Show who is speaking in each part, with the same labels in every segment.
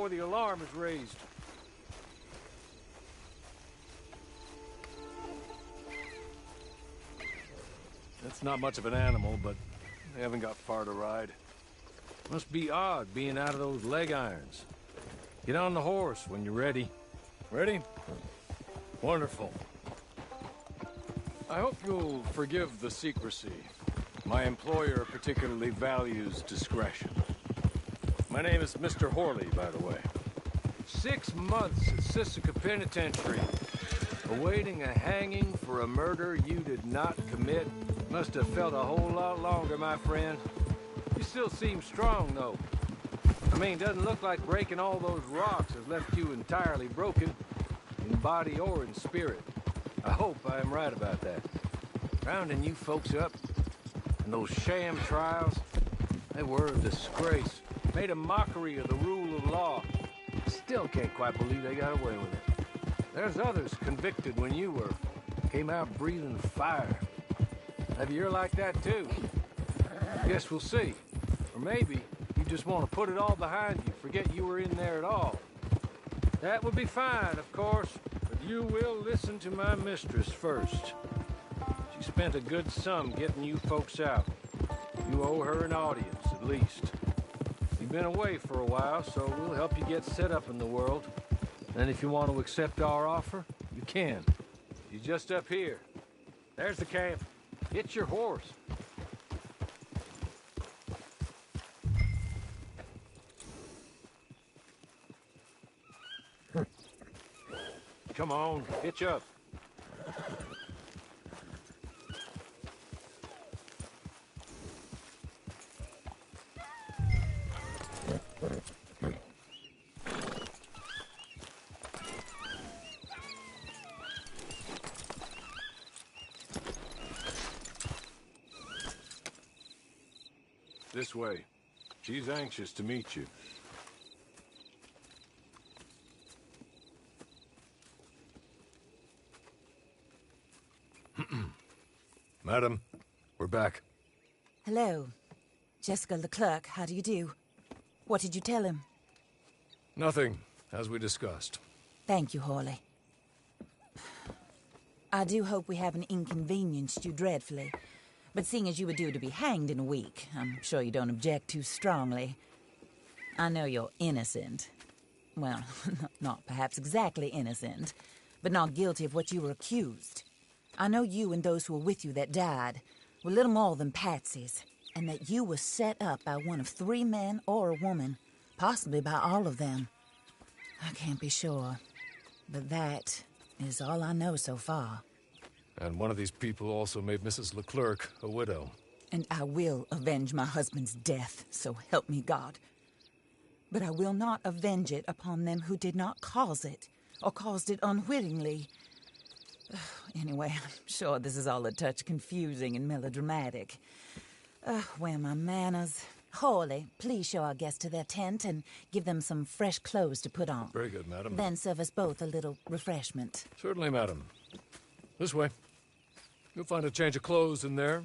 Speaker 1: before the alarm is raised. That's not much of an animal, but they haven't got far to ride. Must be odd being out of those leg irons. Get on the horse when you're ready. Ready? Wonderful. I hope you'll forgive the secrecy. My employer particularly values discretion. My name is Mr. Horley, by the way. 6 months at Sisika Penitentiary, awaiting a hanging for a murder you did not commit. Must have felt a whole lot longer, my friend. You still seem strong, though. I mean, doesn't look like breaking all those rocks has left you entirely broken, in body or in spirit. I hope I am right about that. Rounding you folks up, and those sham trials, they were a disgrace. Made a mockery of the rule of law. Still can't quite believe they got away with it. There's others convicted when you were. Came out breathing fire. Have you're like that too? Guess we'll see. Or maybe you just want to put it all behind you, forget you were in there at all. That would be fine, of course, but you will listen to my mistress first. She spent a good sum getting you folks out. You owe her an audience, at least. You've been away for a while, so we'll help you get set up in the world. And if you want to accept our offer, you can. You're just up here. There's the camp. Get your horse. Come on, hitch up. This way. She's anxious to meet you. Madam, we're back.
Speaker 2: Hello. Jessica Leclerc, how do you do? What did you tell him?
Speaker 1: Nothing, as we discussed.
Speaker 2: Thank you, Horley. I do hope we haven't inconvenienced you dreadfully. But seeing as you were due to be hanged in a week, I'm sure you don't object too strongly. I know you're innocent. Well, not perhaps exactly innocent, but not guilty of what you were accused. I know you and those who were with you that died were little more than patsies, and that you were set up by one of 3 men or a woman, possibly by all of them. I can't be sure, but that is all I know so far.
Speaker 1: And one of these people also made Mrs. Leclerc a widow.
Speaker 2: And I will avenge my husband's death, so help me God. But I will not avenge it upon them who did not cause it, or caused it unwittingly. Anyway, I'm sure this is all a touch confusing and melodramatic. Where are my manners? Horley, please show our guests to their tent and give them some fresh clothes to put on.
Speaker 1: Very good, madam.
Speaker 2: Then serve us both a little refreshment.
Speaker 1: Certainly, madam. This way. You'll find a change of clothes in there,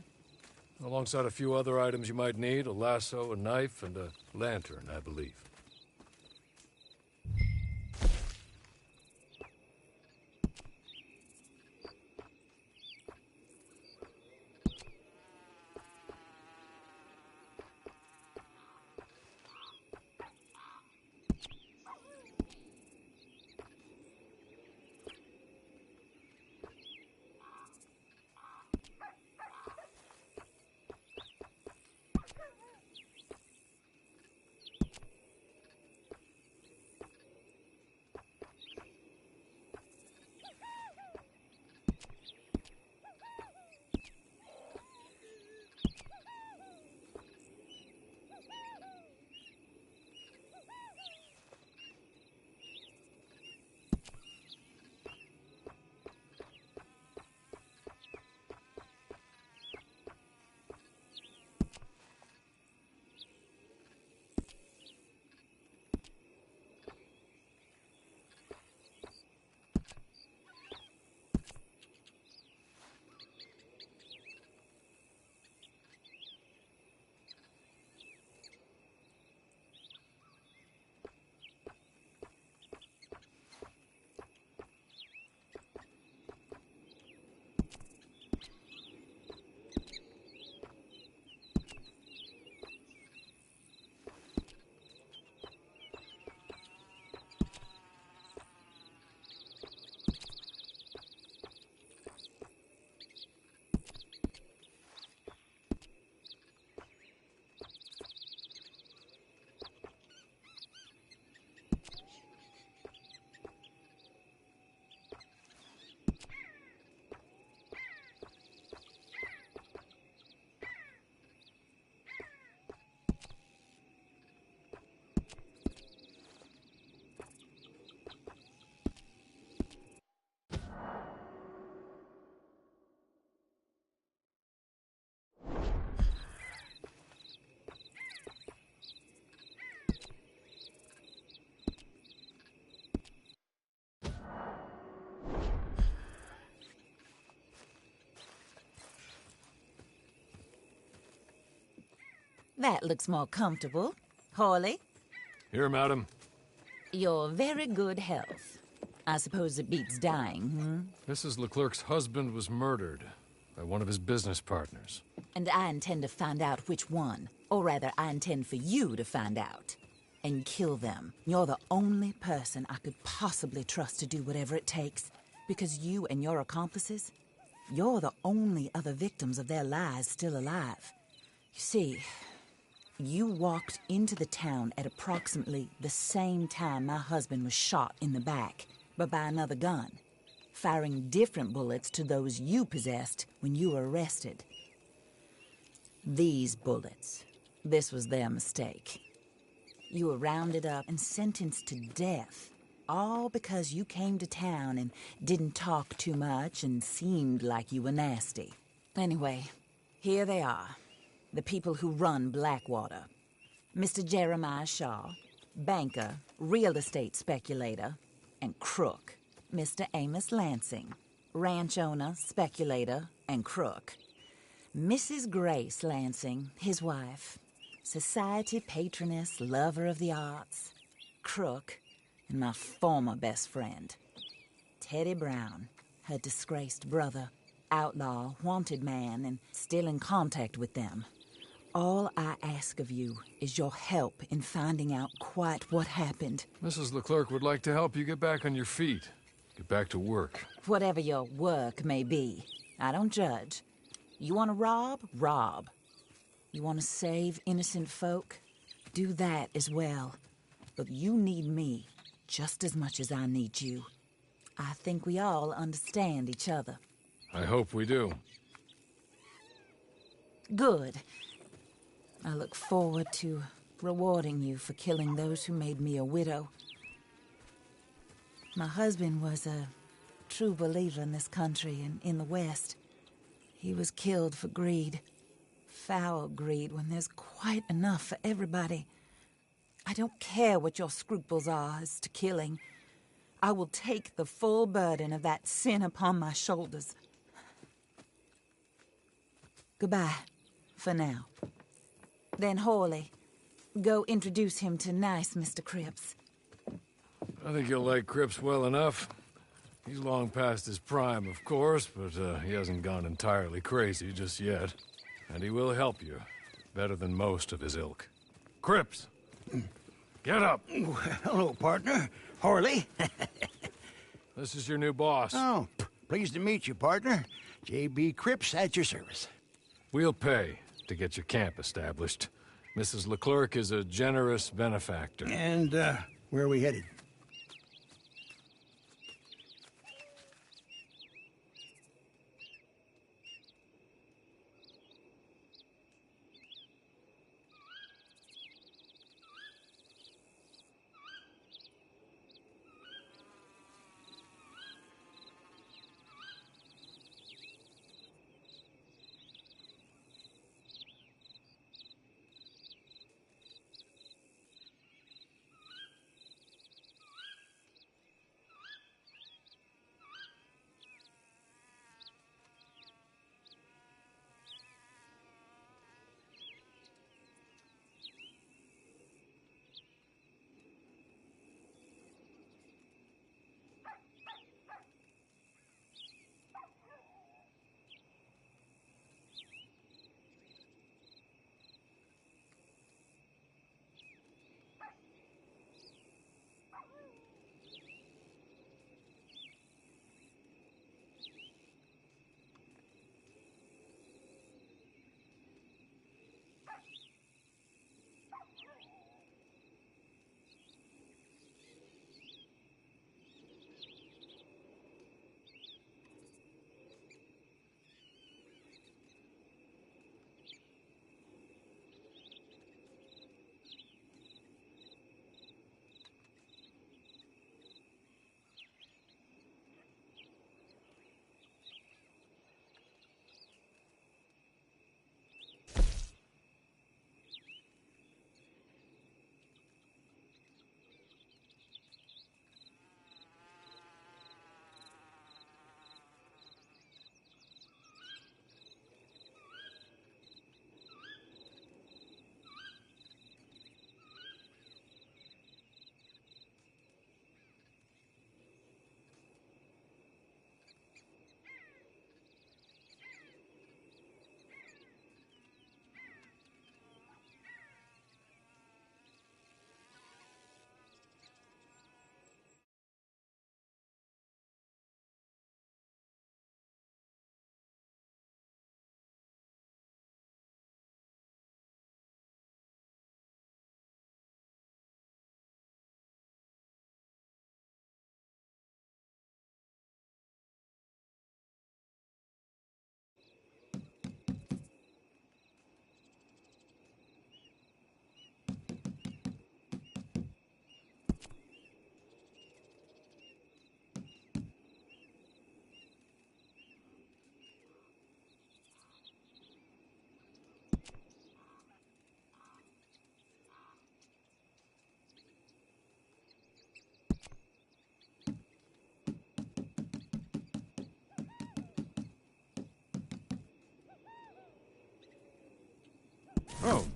Speaker 1: alongside a few other items you might need, a lasso, a knife, and a lantern, I believe.
Speaker 2: That looks more comfortable. Hawley,
Speaker 1: Here, madam.
Speaker 2: your very good health. I suppose it beats dying,
Speaker 1: Mrs. Leclerc's husband was murdered by one of his business partners.
Speaker 2: And I intend to find out which one. Or rather, I intend for you to find out. And kill them. You're the only person I could possibly trust to do whatever it takes. Because you and your accomplices, you're the only other victims of their lies still alive. You see, you walked into the town at approximately the same time my husband was shot in the back, but by another gun, firing different bullets to those you possessed when you were arrested. These bullets, this was their mistake. You were rounded up and sentenced to death, all because you came to town and didn't talk too much and seemed like you were nasty. Anyway, here they are, the people who run Blackwater. Mr. Jeremiah Shaw, banker, real estate speculator, and crook. Mr. Amos Lansing, ranch owner, speculator, and crook. Mrs. Grace Lansing, his wife, society patroness, lover of the arts, crook, and my former best friend. Teddy Brown, her disgraced brother, outlaw, wanted man, and still in contact with them. All I ask of you is your help in finding out quite what happened.
Speaker 1: Mrs. Leclerc would like to help you get back on your feet. Get back to work.
Speaker 2: Whatever your work may be, I don't judge. You want to rob? Rob. You want to save innocent folk? Do that as well. But you need me just as much as I need you. I think we all understand each other.
Speaker 1: I hope we do.
Speaker 2: Good. I look forward to rewarding you for killing those who made me a widow. My husband was a true believer in this country and in the West. He was killed for greed. Foul greed when there's quite enough for everybody. I don't care what your scruples are as to killing. I will take the full burden of that sin upon my shoulders. Goodbye, for now. Then Hawley, go introduce him to nice Mr. Cripps.
Speaker 1: I think you'll like Cripps well enough. He's long past his prime, of course, but he hasn't gone entirely crazy just yet. And he will help you, better than most of his ilk. Cripps! Get up!
Speaker 3: Hello, partner. Hawley.
Speaker 1: This is your new boss.
Speaker 3: Oh, pleased to meet you, partner. J.B. Cripps at your service.
Speaker 1: We'll pay to get your camp established. Mrs. Leclerc is a generous benefactor.
Speaker 3: And, where are we headed?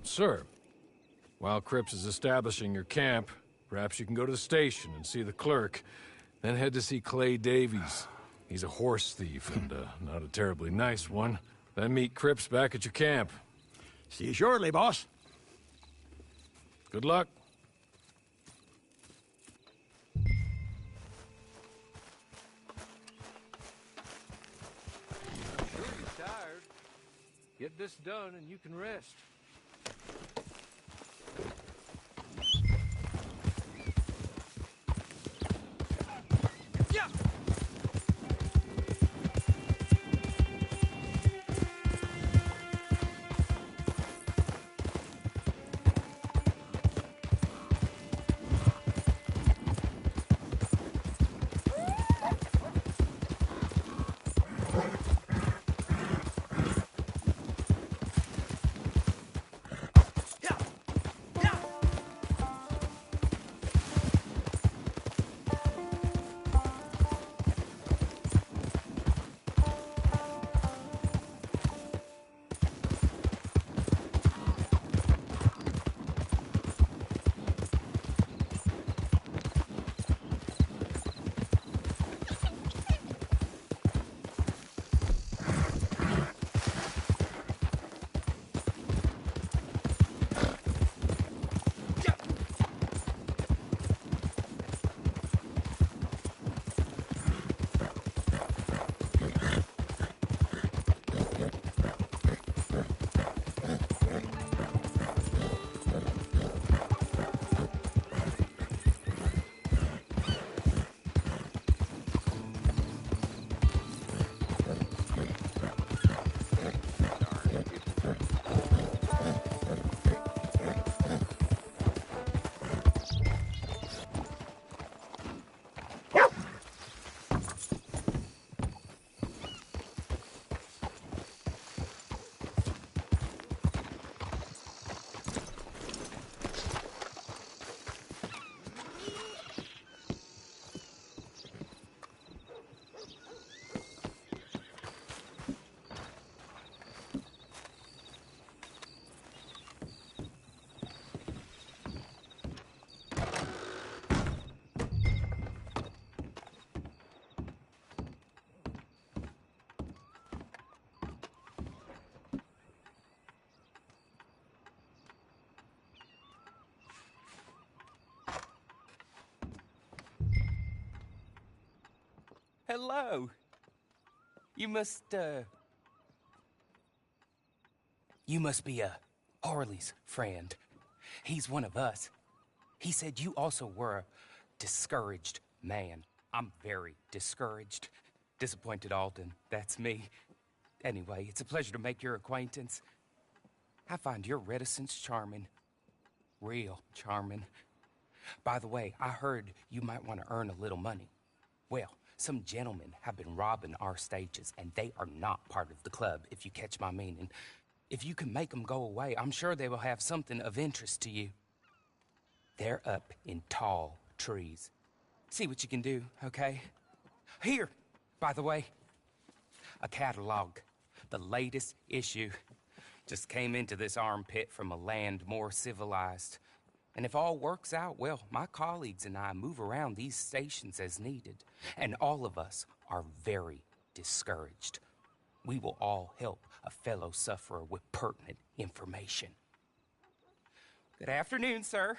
Speaker 1: Sir, while Cripps is establishing your camp, perhaps you can go to the station and see the clerk, then head to see Clay Davies. He's a horse thief, and not a terribly nice one. Then meet Cripps back at your camp.
Speaker 3: See you shortly, boss.
Speaker 1: Good luck. Sure you're tired. Get this done and you can rest.
Speaker 4: Hello. You must be Harley's friend. He's one of us. He said you also were a discouraged man. I'm very discouraged. Disappointed Alden, that's me. Anyway, it's a pleasure to make your acquaintance. I find your reticence charming. Real charming. By the way, I heard you might want to earn a little money. Well, some gentlemen have been robbing our stages, and they are not part of the club, if you catch my meaning. If you can make them go away, I'm sure they will have something of interest to you. They're up in tall trees. See what you can do, okay? Here, by the way, a catalog. The latest issue. Just came into this armpit from a land more civilized. And if all works out, well, my colleagues and I move around these stations as needed. And all of us are very discouraged. We will all help a fellow sufferer with pertinent information. Good afternoon, sir.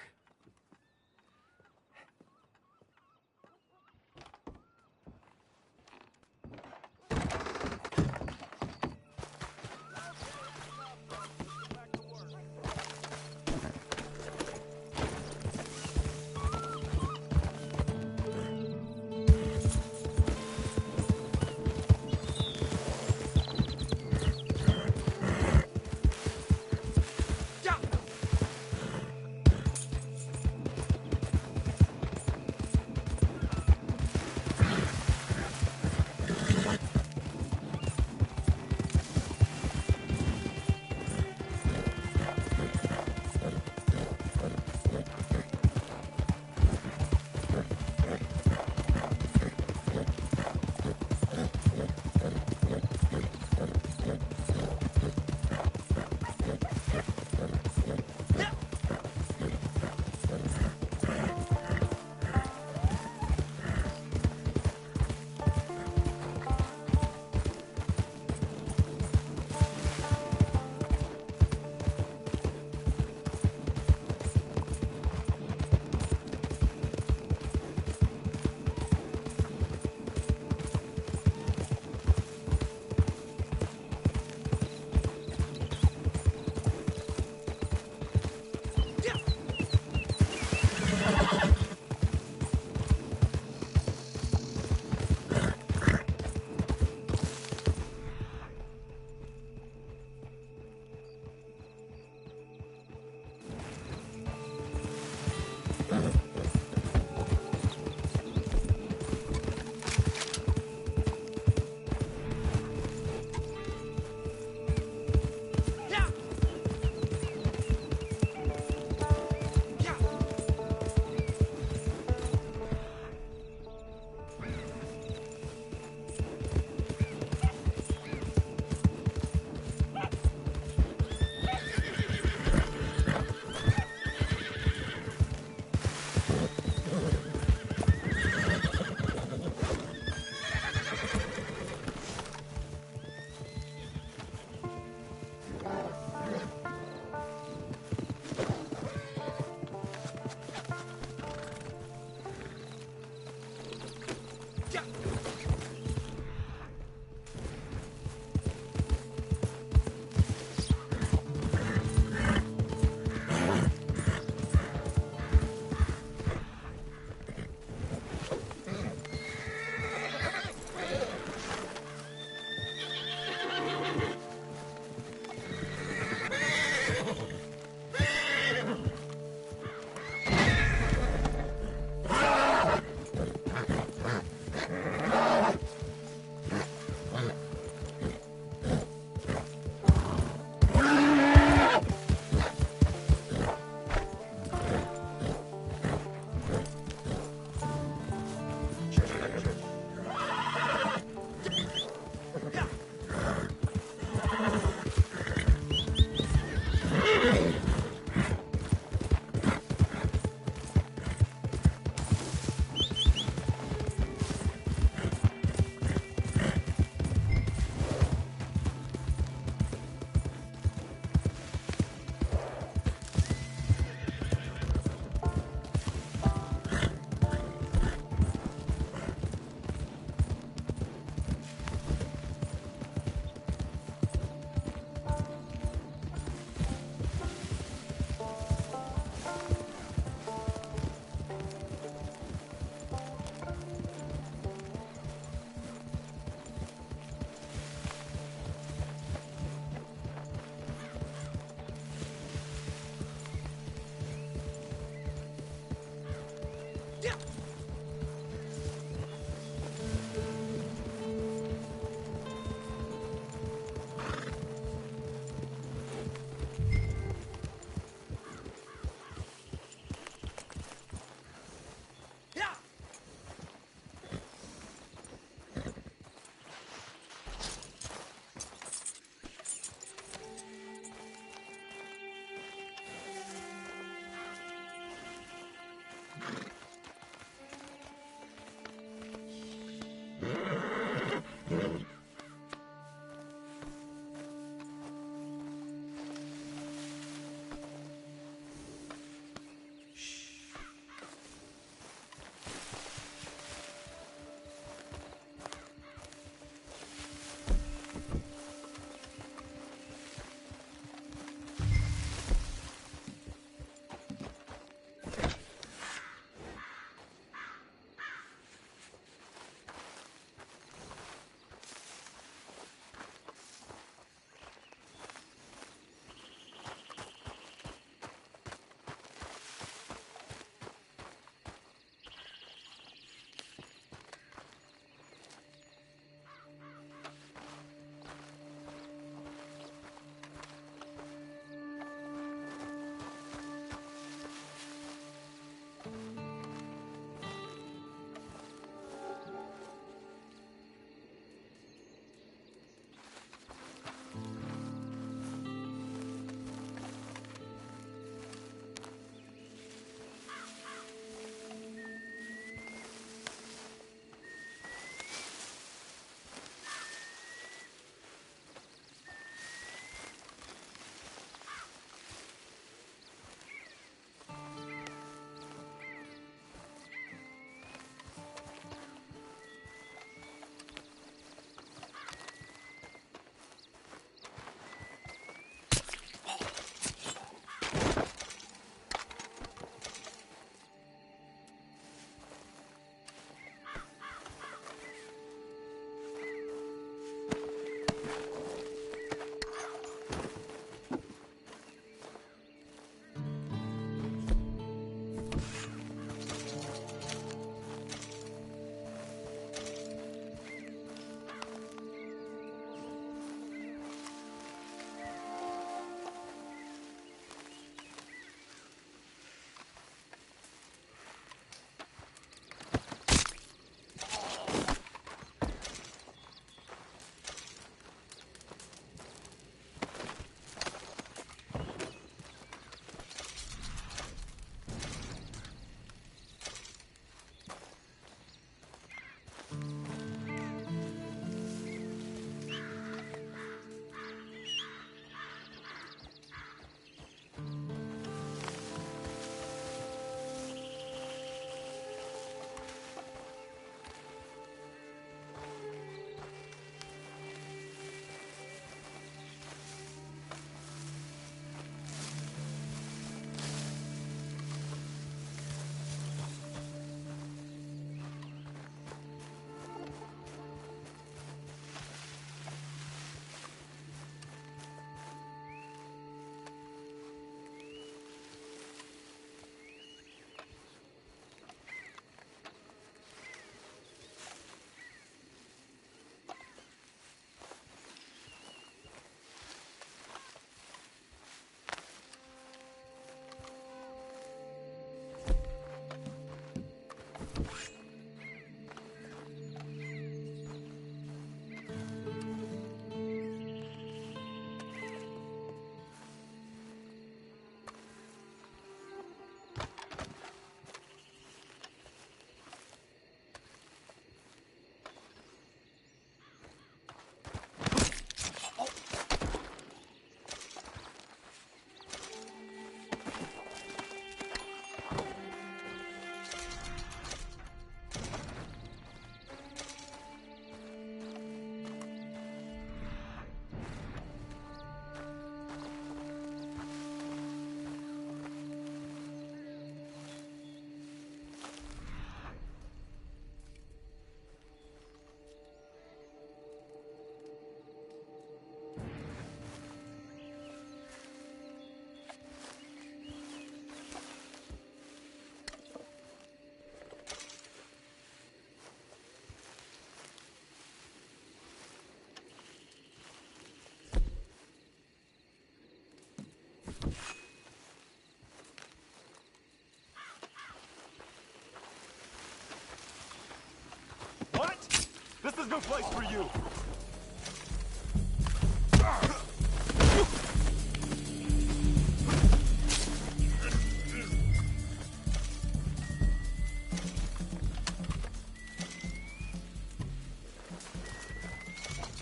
Speaker 5: This is no place for you!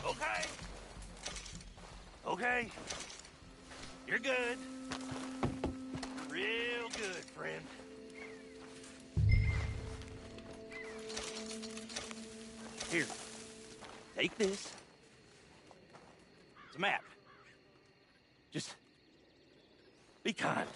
Speaker 6: Okay. Okay. You're good. Real good, friend. Here. Take this. It's a map. Just be kind.